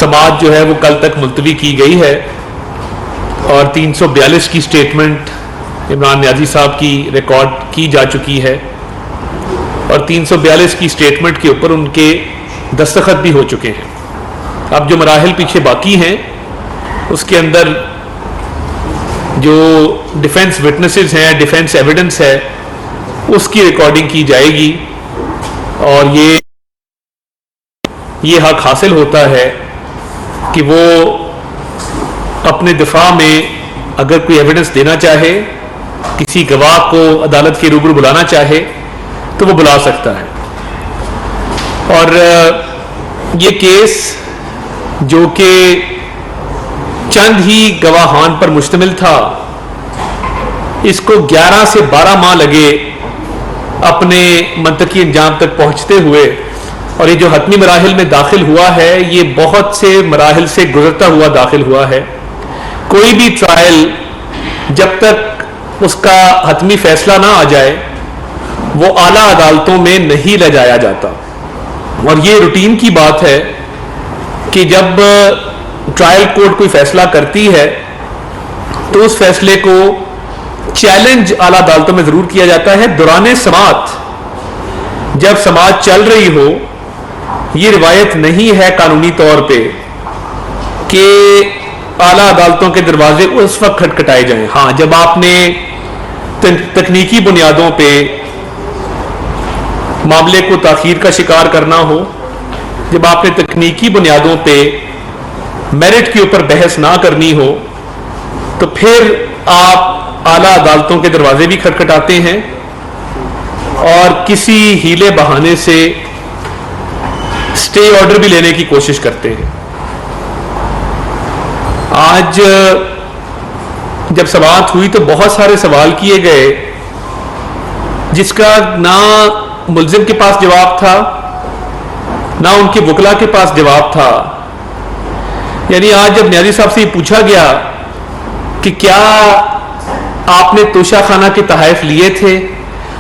سماعت جو ہے وہ کل تک ملتوی کی گئی ہے اور 342 کی سٹیٹمنٹ عمران نیازی صاحب کی ریکارڈ کی جا چکی ہے اور 342 کی سٹیٹمنٹ کے اوپر ان کے دستخط بھی ہو چکے ہیں. اب جو مراحل پیچھے باقی ہیں اس کے اندر جو ڈیفنس وٹنسز ہیں، ڈیفنس ایویڈنس ہے، اس کی ریکارڈنگ کی جائے گی اور یہ حق حاصل ہوتا ہے کہ وہ اپنے دفاع میں اگر کوئی ایویڈنس دینا چاہے، کسی گواہ کو عدالت کے روبرو بلانا چاہے تو وہ بلا سکتا ہے. اور یہ کیس جو کہ چند ہی گواہان پر مشتمل تھا، اس کو 11 سے 12 ماہ لگے اپنے منطقی انجام تک پہنچتے ہوئے، اور یہ جو حتمی مراحل میں داخل ہوا ہے یہ بہت سے مراحل سے گزرتا ہوا داخل ہوا ہے. کوئی بھی ٹرائل جب تک اس کا حتمی فیصلہ نہ آ جائے وہ اعلیٰ عدالتوں میں نہیں لے جایا جاتا. اور یہ روٹین کی بات ہے کہ جب ٹرائل کورٹ کوئی فیصلہ کرتی ہے تو اس فیصلے کو چیلنج اعلیٰ عدالتوں میں ضرور کیا جاتا ہے دوران سماعت. جب سماعت چل رہی ہو، یہ روایت نہیں ہے قانونی طور پہ کہ اعلیٰ عدالتوں کے دروازے اس وقت کھٹکھٹائے جائیں. ہاں، جب آپ نے تکنیکی بنیادوں پہ معاملے کو تاخیر کا شکار کرنا ہو، جب آپ نے تکنیکی بنیادوں پہ میرٹ کے اوپر بحث نہ کرنی ہو، تو پھر آپ اعلیٰ عدالتوں کے دروازے بھی کھٹکھٹاتے ہیں اور کسی ہیلے بہانے سے سٹے آرڈر بھی لینے کی کوشش کرتے ہیں. آج جب سماعت ہوئی تو بہت سارے سوال کیے گئے جس کا نہ ملزم کے پاس جواب تھا نہ ان کے وکلا کے پاس جواب تھا. یعنی آج جب نیازی صاحب سے یہ پوچھا گیا کہ کیا آپ نے توشہ خانہ کے تحائف لیے تھے؟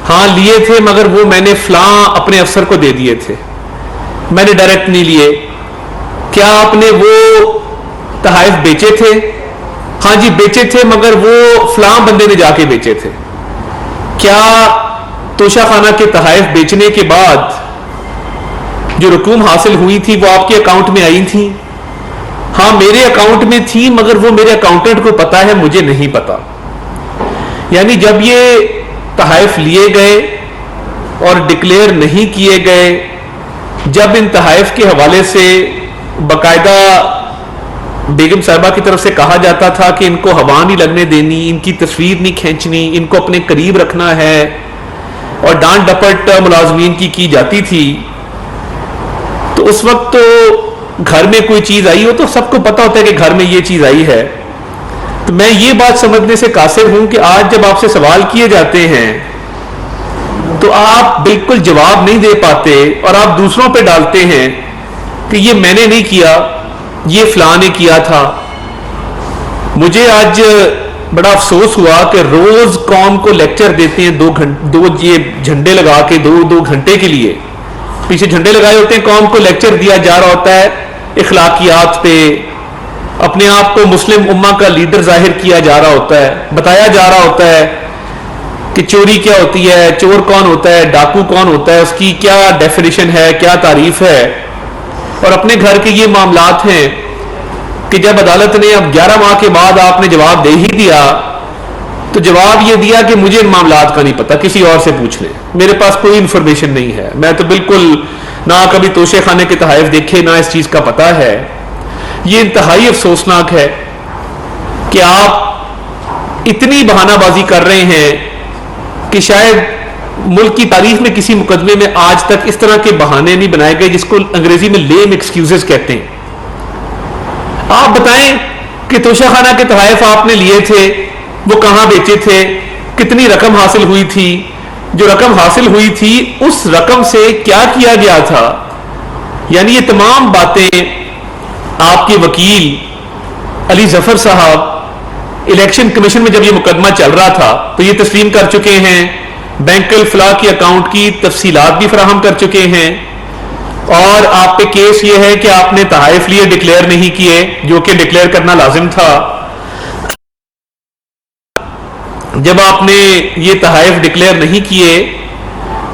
ہاں لیے تھے، مگر وہ میں نے فلاں اپنے افسر کو دے دیے تھے، میں نے ڈائریکٹ نہیں لیے. کیا آپ نے وہ تحائف بیچے تھے؟ ہاں جی بیچے تھے، مگر وہ فلاں بندے نے جا کے بیچے تھے. کیا توشہ خانہ کے تحائف بیچنے کے بعد جو رقوم حاصل ہوئی تھی وہ آپ کے اکاؤنٹ میں آئی تھی؟ ہاں میرے اکاؤنٹ میں تھی، مگر وہ میرے اکاؤنٹنٹ کو پتا ہے، مجھے نہیں پتا. یعنی جب یہ تحائف لیے گئے اور ڈکلیئر نہیں کیے گئے، جب ان تحائف کے حوالے سے باقاعدہ بیگم صاحبہ کی طرف سے کہا جاتا تھا کہ ان کو ہوا نہیں لگنے دینی، ان کی تصویر نہیں کھینچنی، ان کو اپنے قریب رکھنا ہے، اور ڈانٹ ڈپٹ ملازمین کی جاتی تھی، تو اس وقت تو گھر میں کوئی چیز آئی ہو تو سب کو پتا ہوتا ہے کہ گھر میں یہ چیز آئی ہے. تو میں یہ بات سمجھنے سے قاصر ہوں کہ آج جب آپ سے سوال کیے جاتے ہیں تو آپ بالکل جواب نہیں دے پاتے اور آپ دوسروں پہ ڈالتے ہیں کہ یہ میں نے نہیں کیا، یہ فلاں نے کیا تھا. مجھے آج بڑا افسوس ہوا کہ روز قوم کو لیکچر دیتے ہیں دو یہ جھنڈے لگا کے دو گھنٹے کے لیے پیچھے جھنڈے لگائے ہوتے ہیں، قوم کو لیکچر دیا جا رہا ہوتا ہے اخلاقیات پہ، اپنے آپ کو مسلم امہ کا لیڈر ظاہر کیا جا رہا ہوتا ہے، بتایا جا رہا ہوتا ہے کہ چوری کیا ہوتی ہے، چور کون ہوتا ہے، ڈاکو کون ہوتا ہے، اس کی کیا ڈیفینیشن ہے، کیا تعریف ہے. اور اپنے گھر کے یہ معاملات ہیں کہ جب عدالت نے اب 11 ماہ کے بعد آپ نے جواب دے ہی دیا تو جواب یہ دیا کہ مجھے ان معاملات کا نہیں پتا، کسی اور سے پوچھ لیں، میرے پاس کوئی انفارمیشن نہیں ہے، میں تو بالکل نہ کبھی توشے خانے کے تحائف دیکھے نہ اس چیز کا پتا ہے. یہ انتہائی افسوسناک ہے کہ آپ اتنی بہانہ بازی کر رہے ہیں کہ شاید ملک کی تاریخ میں کسی مقدمے میں آج تک اس طرح کے بہانے نہیں بنائے گئے جس کو انگریزی میں لیم ایکسکیوزز کہتے ہیں. آپ بتائیں کہ توشہ خانہ کے تحائف آپ نے لیے تھے، وہ کہاں بیچے تھے، کتنی رقم حاصل ہوئی تھی، جو رقم حاصل ہوئی تھی اس رقم سے کیا کیا گیا تھا. یعنی یہ تمام باتیں آپ کے وکیل علی ظفر صاحب الیکشن کمیشن میں جب یہ مقدمہ چل رہا تھا تو یہ تسلیم کر چکے ہیں، بینک الفلاح کے اکاؤنٹ کی تفصیلات بھی فراہم کر چکے ہیں، اور آپ پہ کیس یہ ہے کہ آپ نے تحائف لیے ڈکلیئر نہیں کیے، جو کہ ڈکلیئر کرنا لازم تھا. جب آپ نے یہ تحائف ڈکلیئر نہیں کیے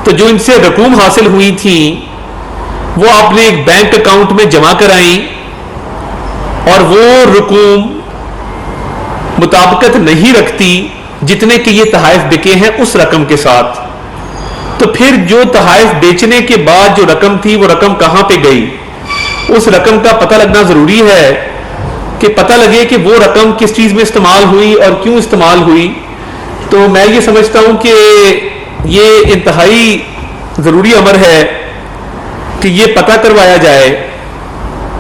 تو جو ان سے رقوم حاصل ہوئی تھی وہ آپ نے ایک بینک اکاؤنٹ میں جمع کرائیں، اور وہ رقوم مطابقت نہیں رکھتی جتنے کہ یہ تحائف بکے ہیں اس رقم کے ساتھ. تو پھر جو تحائف بیچنے کے بعد جو رقم تھی وہ رقم کہاں پہ گئی؟ اس رقم کا پتہ لگنا ضروری ہے کہ پتہ لگے کہ وہ رقم کس چیز میں استعمال ہوئی اور کیوں استعمال ہوئی. تو میں یہ سمجھتا ہوں کہ یہ انتہائی ضروری امر ہے کہ یہ پتہ کروایا جائے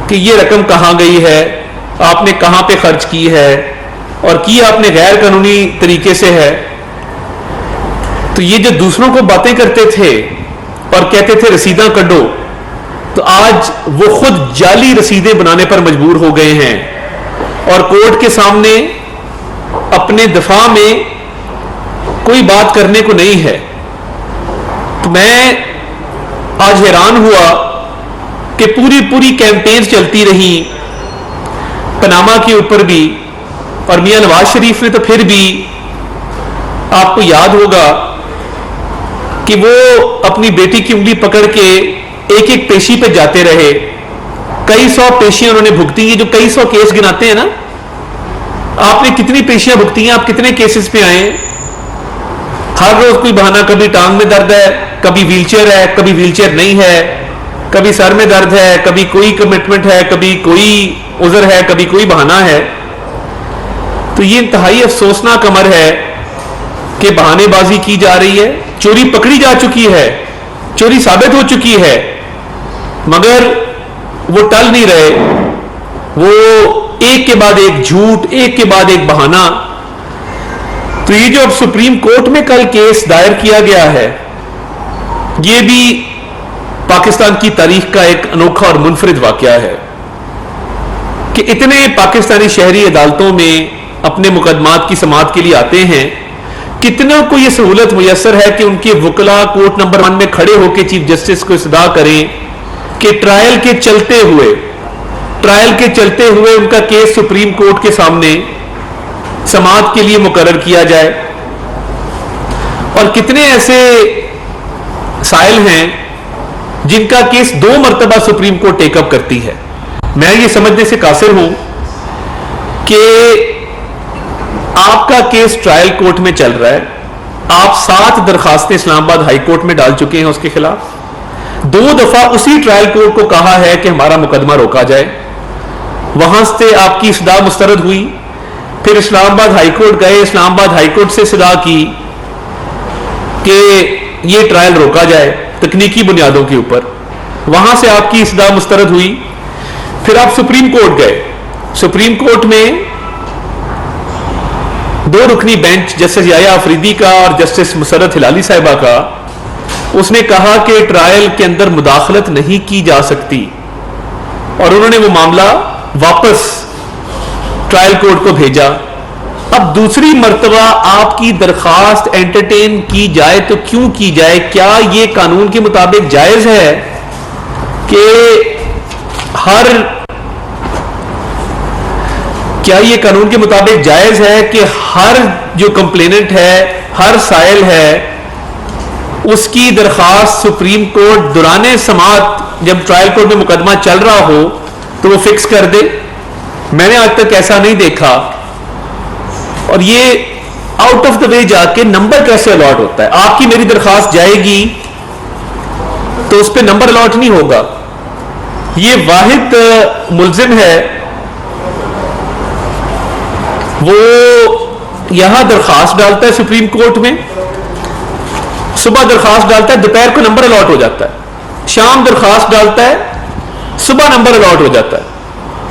کہ یہ رقم کہاں گئی ہے، آپ نے کہاں پہ خرچ کی ہے، اور کی آپ نے غیر قانونی طریقے سے ہے. تو یہ جو دوسروں کو باتیں کرتے تھے اور کہتے تھے رسیداں کڈو، تو آج وہ خود جعلی رسیدیں بنانے پر مجبور ہو گئے ہیں اور کورٹ کے سامنے اپنے دفاع میں کوئی بات کرنے کو نہیں ہے. تو میں آج حیران ہوا کہ پوری کیمپینز چلتی رہی پاناما کے اوپر بھی، اور میاں نواز شریف نے تو پھر بھی آپ کو یاد ہوگا کہ وہ اپنی بیٹی کی انگلی پکڑ کے ایک ایک پیشی پہ جاتے رہے. کئی سو پیشیاں انہوں نے بھگتی ہیں. جو کئی سو کیس گناتے ہیں نا، آپ نے کتنی پیشیاں بھگتی ہیں؟ آپ کتنے کیسز پہ آئے؟ ہر روز کوئی بہانہ، کبھی ٹانگ میں درد ہے، کبھی ویل چیئر ہے، کبھی ویل چیئر نہیں ہے، کبھی سر میں درد ہے، کبھی کوئی کمٹمنٹ ہے، کبھی کوئی عذر ہے، کبھی کوئی بہانہ ہے. تو یہ انتہائی افسوسناک امر ہے کہ بہانے بازی کی جا رہی ہے. چوری پکڑی جا چکی ہے، چوری ثابت ہو چکی ہے، مگر وہ ٹل نہیں رہے. وہ ایک کے بعد ایک جھوٹ، ایک کے بعد ایک بہانہ. تو یہ جو اب سپریم کورٹ میں کل کیس دائر کیا گیا ہے، یہ بھی پاکستان کی تاریخ کا ایک انوکھا اور منفرد واقعہ ہے کہ اتنے پاکستانی شہری عدالتوں میں اپنے مقدمات کی سماعت کے لیے آتے ہیں. کتنوں کو یہ سہولت میسر ہے کہ ان کے وکلاء کورٹ نمبر 1 میں کھڑے ہو کے چیف جسٹس کو استدعا کریں کہ ٹرائل کے چلتے ہوئے ان کا کیس سپریم کورٹ کے سامنے سماعت کے لیے مقرر کیا جائے. اور کتنے ایسے سائل ہیں جن کا کیس 2 مرتبہ سپریم کورٹ ٹیک اپ کرتی ہے. میں یہ سمجھنے سے قاصر ہوں کہ آپ کا کیس ٹرائل کورٹ میں چل رہا ہے، آپ 7 درخواستیں اسلام آباد ہائی کورٹ میں ڈال چکے ہیں اس کے خلاف. 2 دفعہ اسی ٹرائل کورٹ کو کہا ہے کہ ہمارا مقدمہ روکا جائے. وہاں سے آپ کی استدعا مسترد ہوئی، پھر اسلام آباد ہائی کورٹ گئے، اسلام آباد ہائی کورٹ سے استدعا کی کہ یہ ٹرائل روکا جائے تکنیکی بنیادوں کے اوپر. وہاں سے آپ کی استدعا مسترد ہوئی، پھر آپ سپریم کورٹ گئے. سپریم کورٹ میں 2 رکنی بینچ، جسٹس یحییٰ آفریدی کا اور جسٹس مسرت ہلالی صاحبہ کا، اس نے کہا کہ ٹرائل کے اندر مداخلت نہیں کی جا سکتی، اور انہوں نے وہ معاملہ واپس ٹرائل کورٹ کو بھیجا. اب دوسری مرتبہ آپ کی درخواست انٹرٹین کی جائے تو کیوں کی جائے؟ کیا یہ قانون کے مطابق جائز ہے کہ ہر جو کمپلیننٹ ہے، ہر سائل ہے، اس کی درخواست سپریم کورٹ دوران سماعت جب ٹرائل کورٹ میں مقدمہ چل رہا ہو تو وہ فکس کر دے؟ میں نے آج تک ایسا نہیں دیکھا. اور یہ آؤٹ آف دا وے جا کے نمبر کیسے الاٹ ہوتا ہے؟ آپ کی میری درخواست جائے گی تو اس پہ نمبر الاٹ نہیں ہوگا. یہ واحد ملزم ہے وہ یہاں درخواست ڈالتا ہے سپریم کورٹ میں، صبح درخواست ڈالتا ہے، دوپہر کو نمبر الاٹ ہو جاتا ہے، شام درخواست ڈالتا ہے، صبح نمبر الاٹ ہو جاتا ہے،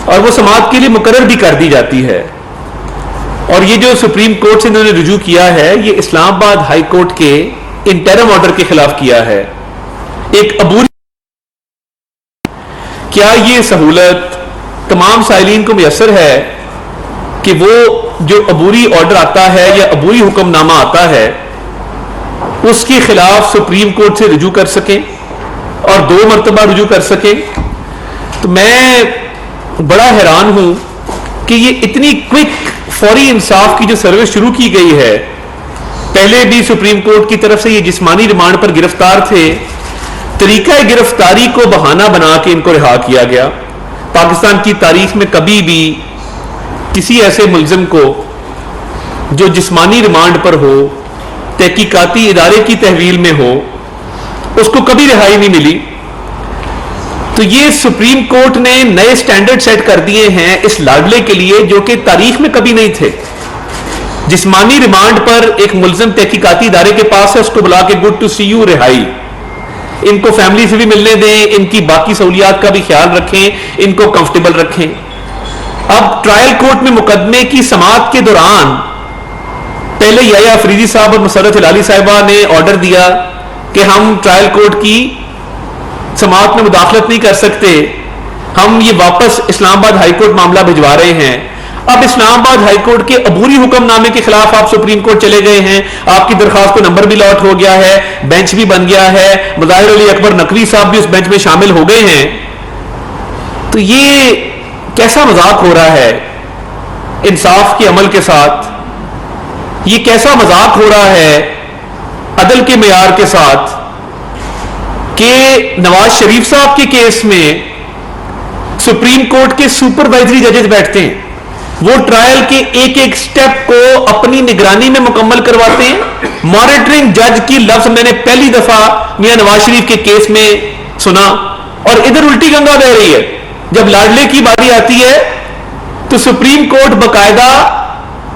اور وہ سماعت کے لیے مقرر بھی کر دی جاتی ہے. اور یہ جو سپریم کورٹ سے انہوں نے رجوع کیا ہے، یہ اسلام آباد ہائی کورٹ کے انٹرم آرڈر کے خلاف کیا ہے. ایک عبوری، کیا یہ سہولت تمام سائلین کو میسر ہے کہ وہ جو عبوری آرڈر آتا ہے یا عبوری حکم نامہ آتا ہے اس کے خلاف سپریم کورٹ سے رجوع کر سکیں؟ اور 2 مرتبہ رجوع کر سکیں. تو میں بڑا حیران ہوں کہ یہ اتنی کوئک فوری انصاف کی جو سروس شروع کی گئی ہے. پہلے بھی سپریم کورٹ کی طرف سے یہ جسمانی ریمانڈ پر گرفتار تھے, طریقہ گرفتاری کو بہانہ بنا کے ان کو رہا کیا گیا. پاکستان کی تاریخ میں کبھی بھی کسی ایسے ملزم کو جو جسمانی ریمانڈ پر ہو, تحقیقاتی ادارے کی تحویل میں ہو, اس کو کبھی رہائی نہیں ملی. تو یہ سپریم کورٹ نے نئے سٹینڈرڈ سیٹ کر دیے ہیں اس لاڈلے کے لیے جو کہ تاریخ میں کبھی نہیں تھے. جسمانی ریمانڈ پر ایک ملزم تحقیقاتی ادارے کے پاس ہے, اس کو بلا کے گڈ ٹو سی یو, رہائی. ان کو فیملی سے بھی ملنے دیں, ان کی باقی سہولیات کا بھی خیال رکھیں, ان کو کمفرٹیبل رکھیں. اب ٹرائل کورٹ میں مقدمے کی سماعت کے دوران پہلے یحییٰ افریدی صاحب اور مسرت ہلالی صاحبہ نے آرڈر دیا کہ ہم ٹرائل کورٹ کی سماعت میں مداخلت نہیں کر سکتے, ہم یہ واپس اسلام آباد ہائی کورٹ معاملہ بھجوا رہے ہیں. اب اسلام آباد ہائی کورٹ کے عبوری حکم نامے کے خلاف آپ سپریم کورٹ چلے گئے ہیں, آپ کی درخواست کو نمبر بھی لاٹ ہو گیا ہے, بینچ بھی بن گیا ہے, مظاہر علی اکبر نقوی صاحب بھی اس بینچ میں شامل ہو گئے ہیں. تو یہ کیسا مذاق ہو رہا ہے انصاف کے عمل کے ساتھ, یہ کیسا مذاق ہو رہا ہے عدل کے معیار کے ساتھ کہ نواز شریف صاحب کے کیس میں سپریم کورٹ کے سپروائزری ججز بیٹھتے ہیں, وہ ٹرائل کے ایک ایک سٹیپ کو اپنی نگرانی میں مکمل کرواتے ہیں. مانیٹرنگ جج کی لفظ میں نے پہلی دفعہ میاں نواز شریف کے کیس میں سنا, اور ادھر الٹی گنگا بہ رہی ہے. جب لاڈلے کی باری آتی ہے تو سپریم کورٹ باقاعدہ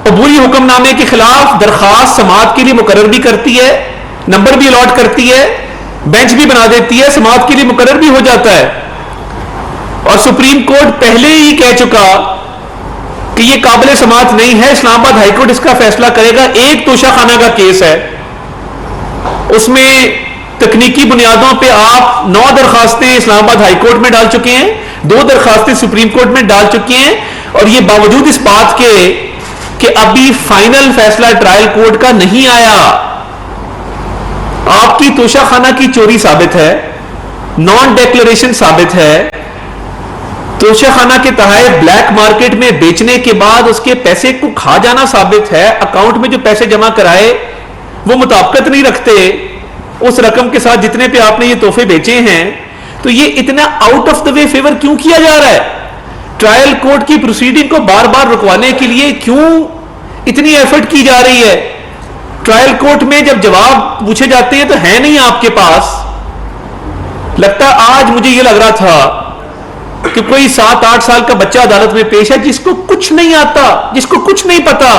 عبوری حکم نامے کے خلاف درخواست سماعت کے لیے مقرر بھی کرتی ہے, نمبر بھی الاٹ کرتی ہے, بینچ بھی بنا دیتی ہے, سماعت کے لیے مقرر بھی ہو جاتا ہے. اور سپریم کورٹ پہلے ہی کہہ چکا کہ یہ قابل سماعت نہیں ہے, اسلام آباد ہائی کورٹ اس کا فیصلہ کرے گا. ایک توشہ خانہ کا کیس ہے, اس میں تکنیکی بنیادوں پہ آپ 9 درخواستیں اسلام آباد ہائی کورٹ میں ڈال چکے ہیں, 2 درخواستیں سپریم کورٹ میں ڈال چکے ہیں, اور یہ باوجود اس بات کے کہ ابھی فائنل فیصلہ ٹرائل کورٹ کا نہیں آیا. آپ کی توشہ خانہ کی چوری ثابت ہے, نان ڈیکلریشن ثابت ہے, توشہ خانہ کے تحائف بلیک مارکیٹ میں بیچنے کے بعد اس کے پیسے کو کھا جانا ثابت ہے, اکاؤنٹ میں جو پیسے جمع کرائے وہ مطابقت نہیں رکھتے اس رقم کے ساتھ جتنے پہ آپ نے یہ تحفے بیچے ہیں. تو یہ اتنا out of the way favour کیوں کیا جا رہا ہے؟ ٹرائل کورٹ کی پروسیڈنگ کو بار بار رکوانے کے لیے کیوں اتنی ایفرٹ کی جا رہی ہے؟ ٹرائل کورٹ میں جب جواب پوچھے جاتے ہیں تو ہے نہیں آپ کے پاس. لگتا آج مجھے یہ لگ رہا تھا کہ کوئی 7-8 سال کا بچہ عدالت میں پیش ہے جس کو کچھ نہیں آتا, جس کو کچھ نہیں پتا,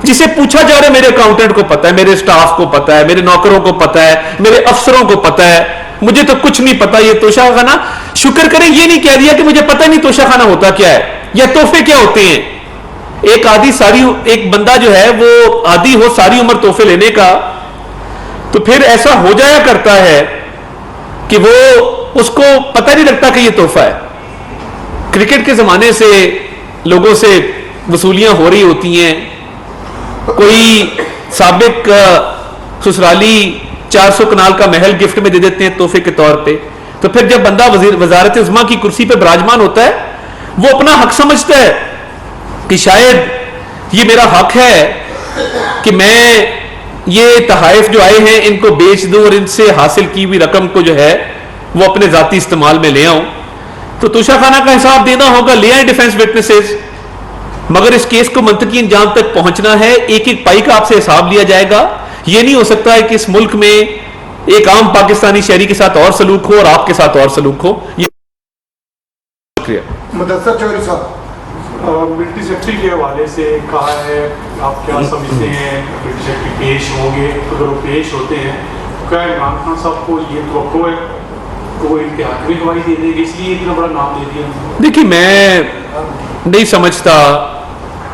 جسے پوچھا جا رہا ہے میرے اکاؤنٹنٹ کو پتا ہے, میرے سٹاف کو پتا ہے, میرے نوکروں کو پتا ہے, میرے افسروں کو پتا ہے, مجھے تو کچھ نہیں پتا. یہ توشہ خانہ, شکر کریں یہ نہیں کہہ دیا کہ مجھے پتہ نہیں توشہ خانہ ہوتا کیا ہے یا تحفے کیا ہوتے ہیں. ایک بندہ جو ہے وہ عادی ہو ساری عمر تحفے لینے کا, تو پھر ایسا ہو جایا کرتا ہے کہ وہ اس کو پتہ نہیں لگتا کہ یہ تحفہ ہے. کرکٹ کے زمانے سے لوگوں سے وصولیاں ہو رہی ہوتی ہیں, کوئی سابق سسرالی 400 کنال کا محل گفٹ میں دے دیتے ہیں تحفے کے طور پہ. تو پھر جب بندہ وزارت عظمیٰ کی کرسی پہ براجمان ہوتا ہے وہ اپنا حق سمجھتا ہے کہ شاید یہ میرا حق ہے کہ میں یہ تحائف جو آئے ہیں ان کو بیچ دوں اور ان سے حاصل کی ہوئی رقم کو جو ہے وہ اپنے ذاتی استعمال میں لے آؤں. تو توشہ خانہ کا حساب دینا ہوگا, لے آئیں ڈیفینس وٹنسز, مگر اس کیس کو منطقی انجام تک پہنچنا ہے, ایک ایک پائی کا آپ سے حساب لیا جائے گا. یہ نہیں ہو سکتا ہے کہ اس ملک میں ایک عام پاکستانی شہری کے ساتھ اور سلوک ہو اور آپ کے ساتھ اور سلوک ہو. شکریہ. مدثر چودھری صاحب, ملٹری سیکٹری کے حوالے سے کہا ہے, آپ کیا سمجھتے ہیں ملٹری سیکٹری پیش ہوں گے؟ اگر وہ پیش ہوتے ہیں کیا عمران خان صاحب کو یہ توقع ہے کہ وہ اتحاد میں گواہی دے دیں گے, اس لیے اتنا بڑا نام دے دیا؟ دیکھیے میں نہیں سمجھتا,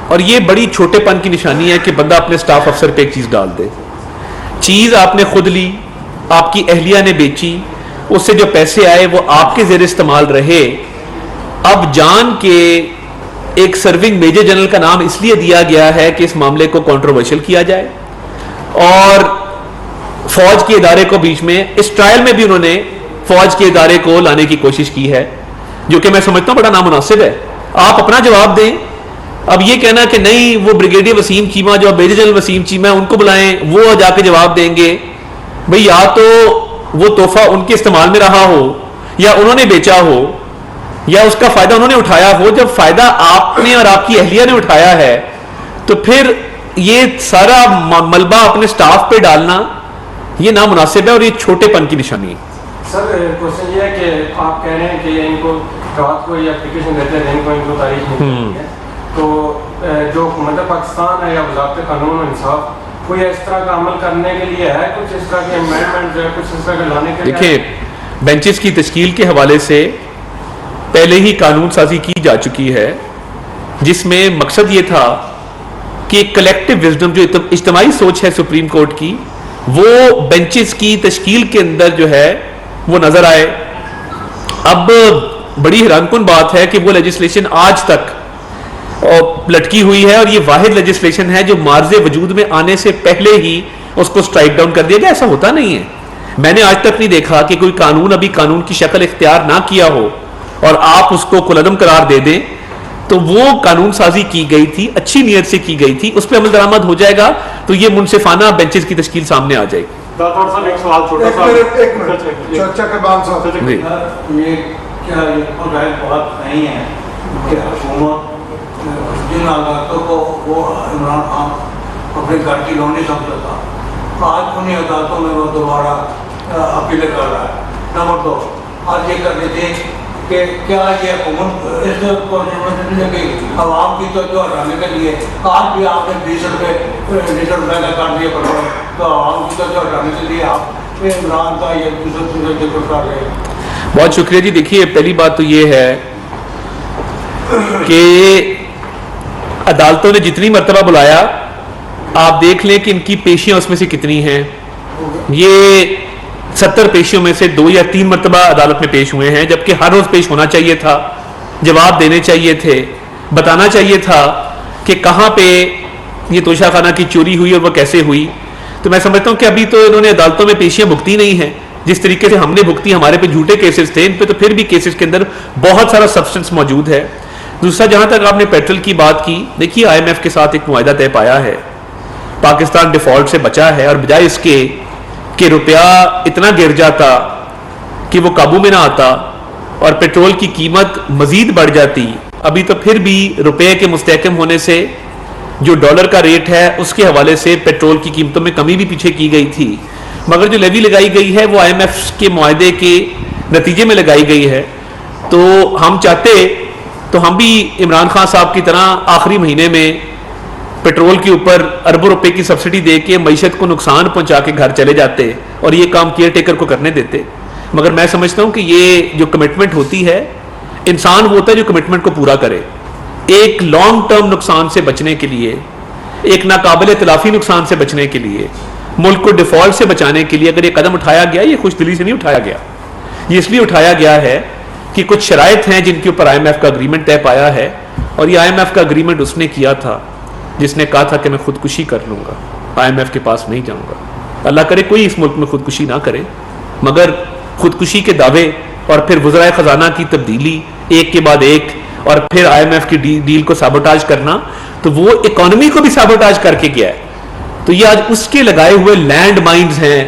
اور یہ بڑی چھوٹے پن کی نشانی ہے کہ بندہ اپنے سٹاف افسر پہ ایک چیز ڈال دے. چیز آپ نے خود لی, آپ کی اہلیہ نے بیچی, اس سے جو پیسے آئے وہ آپ کے زیر استعمال رہے. اب جان کے ایک سرونگ میجر جنرل کا نام اس لیے دیا گیا ہے کہ اس معاملے کو کنٹروورشل کیا جائے, اور فوج کے ادارے کو بیچ میں، اس ٹرائل میں بھی انہوں نے فوج کے ادارے کو لانے کی کوشش کی ہے، جو کہ میں سمجھتا ہوں بڑا نامناسب ہے. آپ اپنا جواب دیں. اب یہ کہنا کہ نہیں وہ بریگیڈیئر وسیم چیمہ جو میجر جنرل وسیم چیمہ ان کو بلائیں، وہ جا کے جواب دیں گے. بھئی یا تو وہ تحفہ ان کے استعمال میں رہا ہو، یا انہوں نے بیچا ہو، یا اس کا فائدہ انہوں نے اٹھایا ہو. جب فائدہ آپ نے اور آپ کی اہلیہ نے اٹھایا ہے تو پھر یہ سارا ملبہ اپنے سٹاف پہ ڈالنا یہ نامناسب ہے اور یہ چھوٹے پن کی نشانی ہے. سر کوشچن یہ ہے کہ آپ کہہ رہے ہیں کہ ان کو رات کو یہ اپلیکیشن دیتے ہیں ان کو تاریخ نہیں ملتی ہے، تو جو حکومت پاکستان ہے یا وزارت قانون و انصاف کوئی اس طرح کا عمل کرنے کے لیے ہے، کچھ اس طرح کے امینڈمنٹ جو ہے کچھ اس طرح کے لانے کے لیے؟ دیکھیں بینچز کی تشکیل کے حوالے سے پہلے ہی قانون سازی کی جا چکی ہے، جس میں مقصد یہ تھا کہ کلیکٹیو وزڈم جو اجتماعی سوچ ہے سپریم کورٹ کی، وہ بینچز کی تشکیل کے اندر جو ہے وہ نظر آئے. اب بڑی حیران کن بات ہے کہ وہ لیجسلیشن آج تک لٹکی ہوئی ہے، اور یہ واحد لیجسلیشن ہے جو معرض وجود میں آنے سے پہلے ہی اس کو سٹرائک ڈاؤن کر دیا گیا. ایسا ہوتا نہیں ہے. میں نے آج تک نہیں دیکھا کہ کوئی قانون ابھی قانون کی شکل اختیار نہ کیا ہو اور آپ اس کو کالعدم قرار دے دیں. تو وہ قانون سازی کی گئی تھی، اچھی نیت سے کی گئی تھی، اس پہ عمل درآمد ہو جائے گا تو یہ منصفانہ بینچز کی تشکیل سامنے آ جائے گی. ڈاکٹر صاحب ایک سوال چھوٹا سا چرچا کے بعد صاحب جی یہ کیا یہ غیر بات نہیں ہے کہ حکومت جن عدالتوں کو وہ عمران خان اپنے گھر کی لون نہیں سمجھتا تھا، آج انہیں عدالتوں میں وہ دوبارہ اپیلیں کر رہا ہے. نمبر 2، آج یہ کر دیتے کہ کیا یہ حکومت اس کو عوام کی توجہ ہٹانے کے لیے آج بھی آپ نے 20 روپے لیٹر کا کر دیا پیٹرول، تو عوام کی توجہ ہٹانے کے لیے آپ عمران کا یہ دوسرے ذکر کر رہے ہیں؟ بہت شکریہ جی. دیکھیے پہلی بات تو یہ ہے کہ عدالتوں نے جتنی مرتبہ بلایا آپ دیکھ لیں کہ ان کی پیشیاں اس میں سے کتنی ہیں. یہ 70 پیشیوں میں سے 2 یا 3 مرتبہ عدالت میں پیش ہوئے ہیں، جبکہ ہر روز پیش ہونا چاہیے تھا، جواب دینے چاہیے تھے، بتانا چاہیے تھا کہ کہاں پہ یہ توشہ خانہ کی چوری ہوئی اور وہ کیسے ہوئی. تو میں سمجھتا ہوں کہ ابھی تو انہوں نے عدالتوں میں پیشیاں بھگتی نہیں ہیں جس طریقے سے ہم نے بھگتی. ہمارے پہ جھوٹے کیسز تھے، ان پہ تو پھر بھی کیسز کے اندر بہت سارا سبسٹنس موجود ہے. دوسرا، جہاں تک آپ نے پیٹرول کی بات کی، دیکھیے آئی ایم ایف کے ساتھ ایک معاہدہ طے پایا ہے، پاکستان ڈیفالٹ سے بچا ہے، اور بجائے اس کے کہ روپیہ اتنا گر جاتا کہ وہ قابو میں نہ آتا اور پیٹرول کی قیمت مزید بڑھ جاتی، ابھی تو پھر بھی روپے کے مستحکم ہونے سے جو ڈالر کا ریٹ ہے اس کے حوالے سے پیٹرول کی قیمتوں میں کمی بھی پیچھے کی گئی تھی. مگر جو لیوی لگائی گئی ہے وہ آئی ایم ایف کے معاہدے کے نتیجے میں لگائی گئی ہے. تو ہم چاہتے تو ہم بھی عمران خان صاحب کی طرح آخری مہینے میں پیٹرول کے اوپر اربوں روپے کی سبسڈی دے کے معیشت کو نقصان پہنچا کے گھر چلے جاتے اور یہ کام کیئر ٹیکر کو کرنے دیتے. مگر میں سمجھتا ہوں کہ یہ جو کمٹمنٹ ہوتی ہے، انسان وہ ہوتا ہے جو کمٹمنٹ کو پورا کرے. ایک لانگ ٹرم نقصان سے بچنے کے لیے، ایک ناقابل تلافی نقصان سے بچنے کے لیے، ملک کو ڈیفالٹ سے بچانے کے لیے اگر یہ قدم اٹھایا گیا، یہ خوش دلی سے نہیں اٹھایا گیا. یہ اس لیے اٹھایا گیا ہے کہ کچھ شرائط ہیں جن کے اوپر آئی ایم ایف کا اگریمنٹ طے پایا ہے، اور یہ آئی ایم ایف کا اگریمنٹ اس نے کیا تھا جس نے کہا تھا کہ میں خودکشی کر لوں گا، آئی ایم ایف کے پاس نہیں جاؤں گا. اللہ کرے کوئی اس ملک میں خودکشی نہ کرے، مگر خودکشی کے دعوے اور پھر وزرائے خزانہ کی تبدیلی ایک کے بعد ایک، اور پھر آئی ایم ایف کی ڈیل کو سابوٹاج کرنا، تو وہ اکانومی کو بھی سابوٹاج کر کے گیا ہے. تو یہ آج اس کے لگائے ہوئے لینڈ مائنز ہیں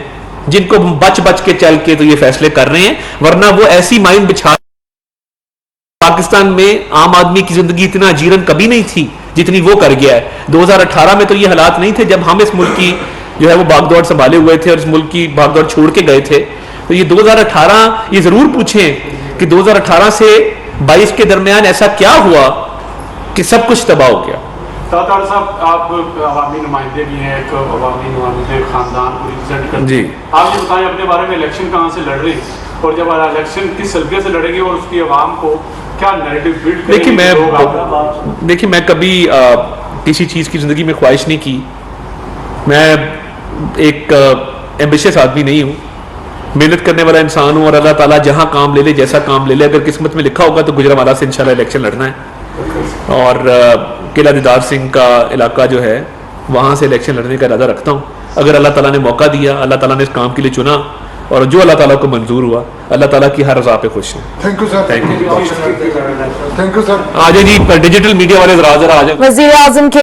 جن کو بچ بچ کے چل کے تو یہ فیصلے کر رہے ہیں، ورنہ وہ ایسی مائن بچھا پاکستان میں عام آدمی کی زندگی اتنا اجیرن کبھی نہیں تھی جتنی وہ کر گیا ہے. 2018 میں تو یہ حالات نہیں تھے جب ہم اس ملک کی جو ہے وہ بھاگ دوڑ سنبھالے ہوئے تھے اور اس ملک کی بھاگ دوڑ چھوڑ کے گئے تھے. تو یہ 2018 یہ ضرور پوچھیں کہ 2018 سے 22 کے درمیان ایسا کیا ہوا کہ سب کچھ تباہ ہو گیا. ڈاکٹر صاحب آپ عوامی نمائندے بھی ہیں، ایک عوامی نمائندے خاندان کو ریپرزینٹ کرتے ہیں. جی آپ یہ بتائیں اپنے بارے میں الیکشن کہاں سے لڑ رہے ہیں اور جب الیکشن کس سلسلے سے لڑیں گے اور اس کی عوام کو کیا نیریٹو بلڈ کریں گے؟ دیکھیں میں کبھی کسی چیز کی زندگی میں خواہش نہیں کی. میں ایک ایمبیشس آدمی نہیں ہوں، محنت کرنے والا انسان ہوں، اور اللہ تعالیٰ جہاں کام لے لے، جیسا کام لے لے، اگر قسمت میں لکھا ہوگا تو گجرانوالہ سے انشاءاللہ الیکشن لڑنا ہے، اور قلعہ دیدار سنگھ کا علاقہ جو ہے وہاں سے الیکشن لڑنے کا ارادہ رکھتا ہوں. اگر اللہ تعالیٰ نے موقع دیا, اللہ تعالیٰ نے اس کام کے لیے چنا اور جو اللہ تعالیٰ کو منظور ہوا, اللہ تعالیٰ کی ہر رضا پہ خوش ہیں. Thank you sir. Thank you. Thank you sir. آ جائیں جی ڈیجیٹل میڈیا والے ذرا آ جائیں. وزیر اعظم کے